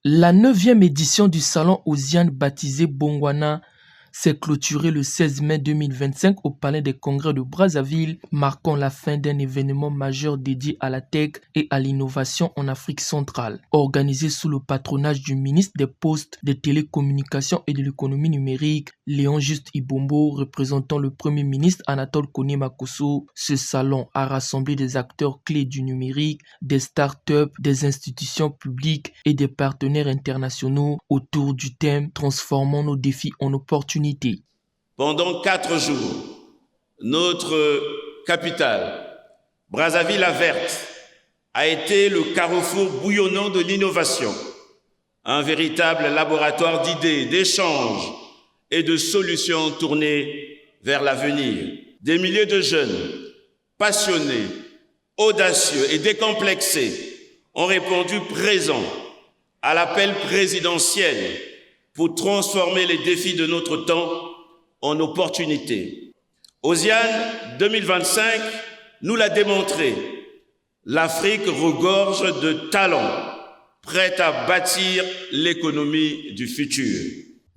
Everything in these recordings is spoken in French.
La 9e édition du salon Osiane baptisé Bongwana s'est clôturée le 16 mai 2025 au Palais des Congrès de Brazzaville, marquant la fin d'un événement majeur dédié à la tech et à l'innovation en Afrique centrale. Organisé sous le patronage du ministre des Postes, des Télécommunications et de l'Économie numérique, Léon Juste Ibombo, représentant le Premier ministre Anatole Koné Makosso, ce salon a rassemblé des acteurs clés du numérique, des startups, des institutions publiques et des partenaires internationaux autour du thème « Transformons nos défis en opportunités ». Pendant 4 jours, notre capitale, Brazzaville la Verte, a été le carrefour bouillonnant de l'innovation, un véritable laboratoire d'idées, d'échanges et de solutions tournées vers l'avenir. Des milliers de jeunes, passionnés, audacieux et décomplexés ont répondu présents à l'appel présidentiel pour transformer les défis de notre temps en opportunités. Osiane 2025 nous l'a démontré. L'Afrique regorge de talents, prêts à bâtir l'économie du futur.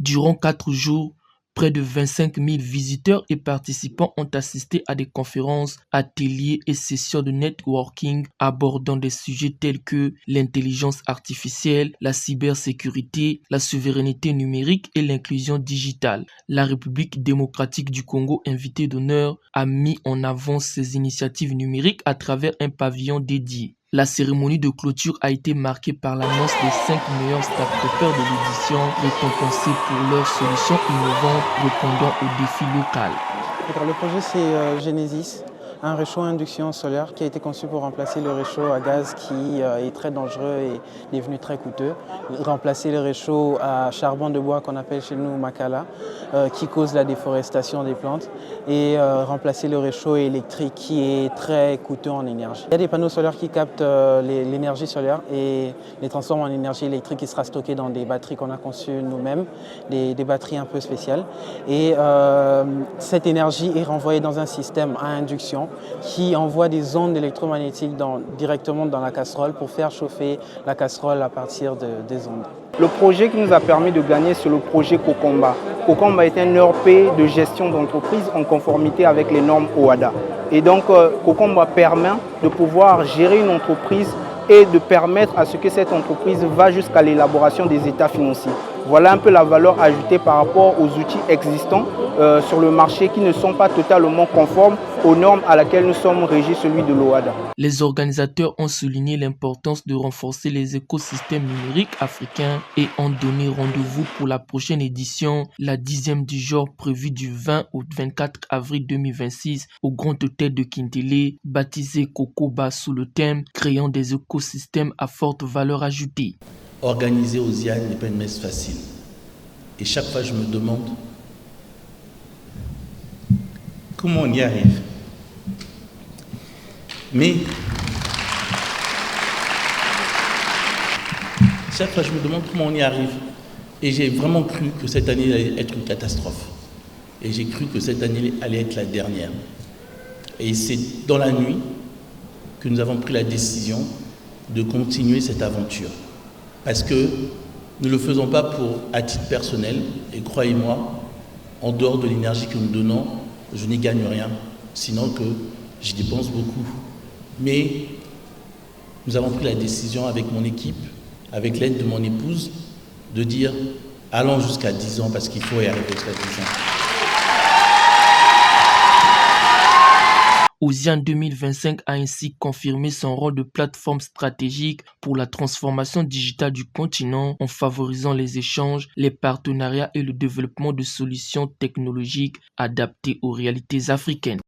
Durant 4 jours, près de 25 000 visiteurs et participants ont assisté à des conférences, ateliers et sessions de networking abordant des sujets tels que l'intelligence artificielle, la cybersécurité, la souveraineté numérique et l'inclusion digitale. La République démocratique du Congo, invitée d'honneur, a mis en avant ses initiatives numériques à travers un pavillon dédié. La cérémonie de clôture a été marquée par l'annonce des 5 meilleurs start-upers de l'édition, récompensés pour leurs solutions innovantes répondant aux défis locaux. Le projet c'est Genesis, un réchaud à induction solaire qui a été conçu pour remplacer le réchaud à gaz qui est très dangereux et devenu très coûteux. Remplacer le réchaud à charbon de bois qu'on appelle chez nous Makala, qui cause la déforestation des plantes, et remplacer le réchaud électrique qui est très coûteux en énergie. Il y a des panneaux solaires qui captent l'énergie solaire et les transforment en énergie électrique qui sera stockée dans des batteries qu'on a conçues nous-mêmes, des batteries un peu spéciales. Et cette énergie est renvoyée dans un système à induction qui envoie des ondes électromagnétiques directement dans la casserole pour faire chauffer la casserole à partir des ondes. Le projet qui nous a permis de gagner, c'est le projet Cocomba. Cocomba est un ERP de gestion d'entreprise en conformité avec les normes OHADA. Et donc Cocomba permet de pouvoir gérer une entreprise et de permettre à ce que cette entreprise va jusqu'à l'élaboration des états financiers. Voilà un peu la valeur ajoutée par rapport aux outils existants sur le marché qui ne sont pas totalement conformes aux normes à laquelle nous sommes régis, celui de l'OHADA. Les organisateurs ont souligné l'importance de renforcer les écosystèmes numériques africains et ont donné rendez-vous pour la prochaine édition, la 10e du genre prévue du 20 au 24 avril 2026 au Grand Hôtel de Kintélé, baptisé Kokoba sous le thème « Créant des écosystèmes à forte valeur ajoutée ». Organiser Osiane n'est pas une messe facile. Et chaque fois, je me demande comment on y arrive. Mais chaque fois, je me demande comment on y arrive. Et j'ai vraiment cru que cette année allait être une catastrophe. Et j'ai cru que cette année allait être la dernière. Et c'est dans la nuit que nous avons pris la décision de continuer cette aventure. Parce que nous ne le faisons pas à titre personnel. Et croyez-moi, en dehors de l'énergie que nous donnons, je n'y gagne rien. Sinon que j'y dépense beaucoup. Mais nous avons pris la décision avec mon équipe, avec l'aide de mon épouse, de dire allons jusqu'à 10 ans parce qu'il faut y arriver jusqu'à 10 ans. Osiane 2025 a ainsi confirmé son rôle de plateforme stratégique pour la transformation digitale du continent en favorisant les échanges, les partenariats et le développement de solutions technologiques adaptées aux réalités africaines.